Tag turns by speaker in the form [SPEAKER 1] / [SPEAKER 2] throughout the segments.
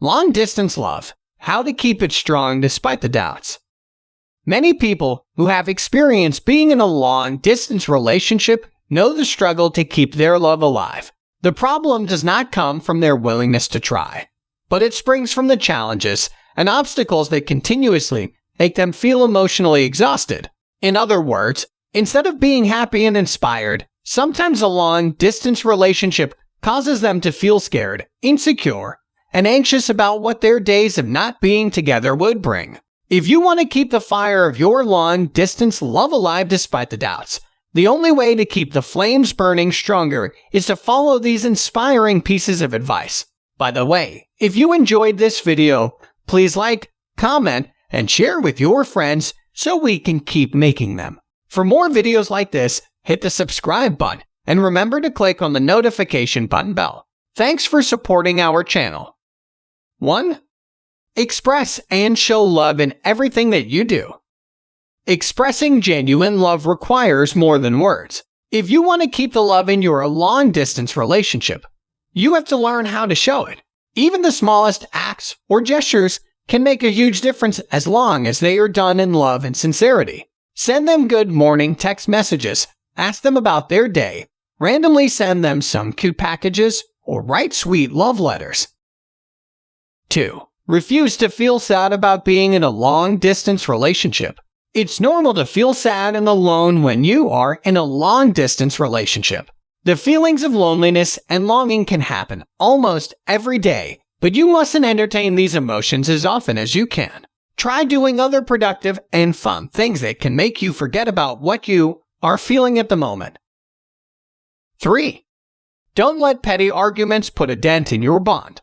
[SPEAKER 1] Long-distance love. How to keep it strong despite the doubts. Many people who have experienced being in a long-distance relationship know the struggle to keep their love alive. The problem does not come from their willingness to try, but it springs from the challenges and obstacles that continuously make them feel emotionally exhausted. In other words, instead of being happy and inspired, sometimes a long-distance relationship causes them to feel scared, insecure, and anxious about what their days of not being together would bring. If you want to keep the fire of your long-distance love alive despite the doubts, the only way to keep the flames burning stronger is to follow these inspiring pieces of advice. By the way, if you enjoyed this video, please like, comment, and share with your friends so we can keep making them. For more videos like this, hit the subscribe button and remember to click on the notification button bell. Thanks for supporting our channel. 1. Express and show love in everything that you do. Expressing genuine love requires more than words. If you want to keep the love in your long-distance relationship, you have to learn how to show it. Even the smallest acts or gestures can make a huge difference as long as they are done in love and sincerity. Send them good morning text messages, ask them about their day, randomly send them some cute packages, or write sweet love letters. 2. Refuse to feel sad about being in a long-distance relationship. It's normal to feel sad and alone when you are in a long-distance relationship. The feelings of loneliness and longing can happen almost every day, but you mustn't entertain these emotions as often as you can. Try doing other productive and fun things that can make you forget about what you are feeling at the moment. 3. Don't let petty arguments put a dent in your bond.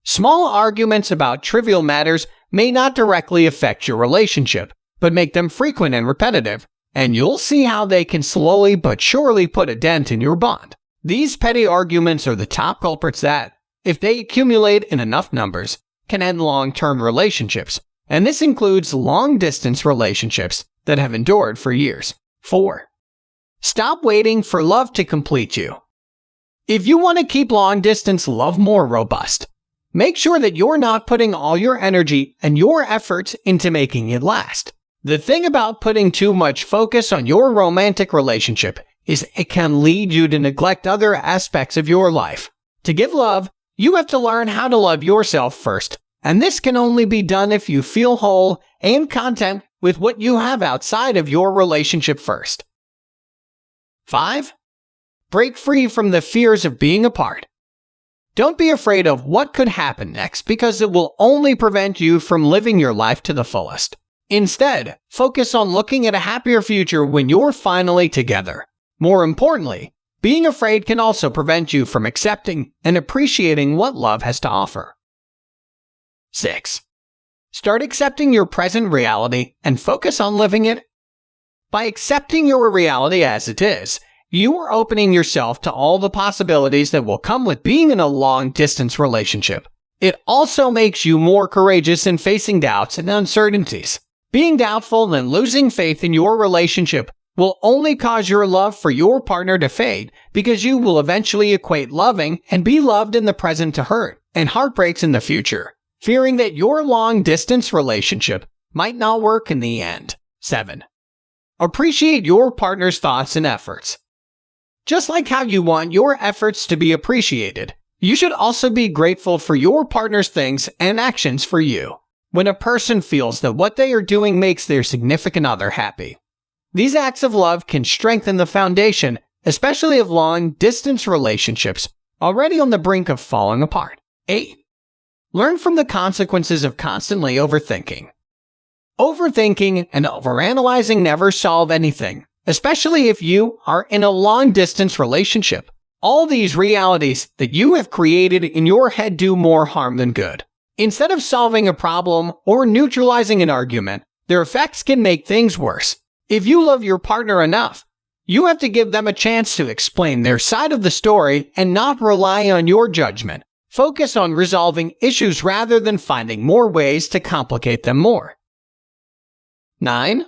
[SPEAKER 1] Small arguments about trivial matters may not directly affect your relationship, but make them frequent and repetitive, and you'll see how they can slowly but surely put a dent in your bond. These petty arguments are the top culprits that, if they accumulate in enough numbers, can end long-term relationships, and this includes long-distance relationships that have endured for years. 4. Stop waiting for love to complete you. If you want to keep long-distance love more robust, make sure that you're not putting all your energy and your efforts into making it last. The thing about putting too much focus on your romantic relationship is it can lead you to neglect other aspects of your life. To give love, you have to learn how to love yourself first, and this can only be done if you feel whole and content with what you have outside of your relationship first. 5. Break free from the fears of being apart. Don't be afraid of what could happen next because it will only prevent you from living your life to the fullest. Instead, focus on looking at a happier future when you're finally together. More importantly, being afraid can also prevent you from accepting and appreciating what love has to offer. 6. Start accepting your present reality and focus on living it. By accepting your reality as it is, you are opening yourself to all the possibilities that will come with being in a long-distance relationship. It also makes you more courageous in facing doubts and uncertainties. Being doubtful and losing faith in your relationship will only cause your love for your partner to fade because you will eventually equate loving and be loved in the present to hurt and heartbreaks in the future, fearing that your long-distance relationship might not work in the end. 7. Appreciate your partner's thoughts and efforts. Just like how you want your efforts to be appreciated, you should also be grateful for your partner's things and actions for you. When a person feels that what they are doing makes their significant other happy, these acts of love can strengthen the foundation, especially of long-distance relationships already on the brink of falling apart. 8. Learn from the consequences of constantly overthinking. Overthinking and overanalyzing never solve anything, especially if you are in a long-distance relationship. All these realities that you have created in your head do more harm than good. Instead of solving a problem or neutralizing an argument, their effects can make things worse. If you love your partner enough, you have to give them a chance to explain their side of the story and not rely on your judgment. Focus on resolving issues rather than finding more ways to complicate them more. 9.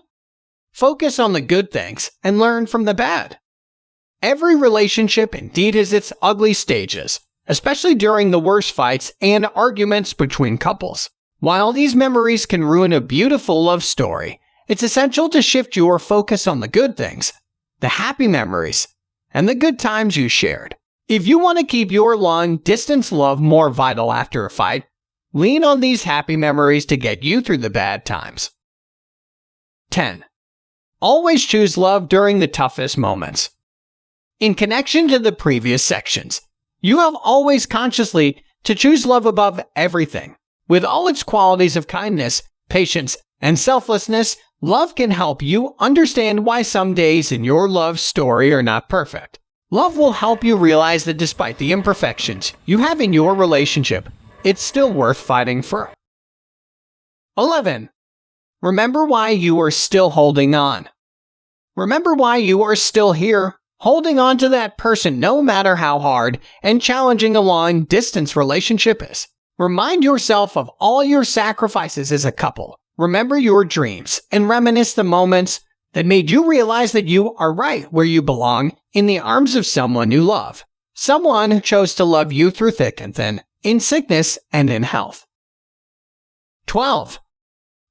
[SPEAKER 1] Focus on the good things and learn from the bad. Every relationship indeed has its ugly stages, especially during the worst fights and arguments between couples. While these memories can ruin a beautiful love story, it's essential to shift your focus on the good things, the happy memories, and the good times you shared. If you want to keep your long-distance love more vital after a fight, lean on these happy memories to get you through the bad times. 10. Always choose love during the toughest moments. In connection to the previous sections, you have always consciously to choose love above everything. With all its qualities of kindness, patience, and selflessness, love can help you understand why some days in your love story are not perfect. Love will help you realize that despite the imperfections you have in your relationship, it's still worth fighting for. 11. Remember why you are still holding on. Remember why you are still here, holding on to that person no matter how hard and challenging a long-distance relationship is. Remind yourself of all your sacrifices as a couple. Remember your dreams and reminisce the moments that made you realize that you are right where you belong in the arms of someone you love. Someone who chose to love you through thick and thin, in sickness and in health. 12.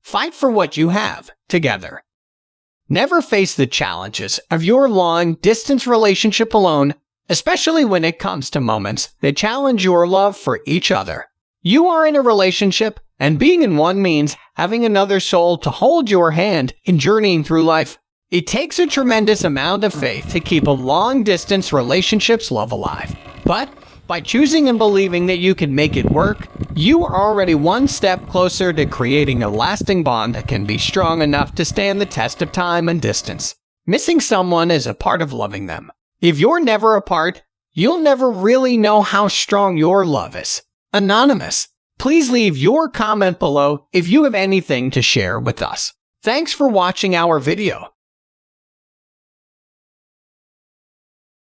[SPEAKER 1] Fight for what you have together. Never face the challenges of your long-distance relationship alone, especially when it comes to moments that challenge your love for each other. You are in a relationship, and being in one means having another soul to hold your hand in journeying through life. It takes a tremendous amount of faith to keep a long-distance relationship's love alive. But by choosing and believing that you can make it work, you are already one step closer to creating a lasting bond that can be strong enough to stand the test of time and distance. Missing someone is a part of loving them. If you're never apart, you'll never really know how strong your love is. Anonymous, please leave your comment below if you have anything to share with us. Thanks for watching our video.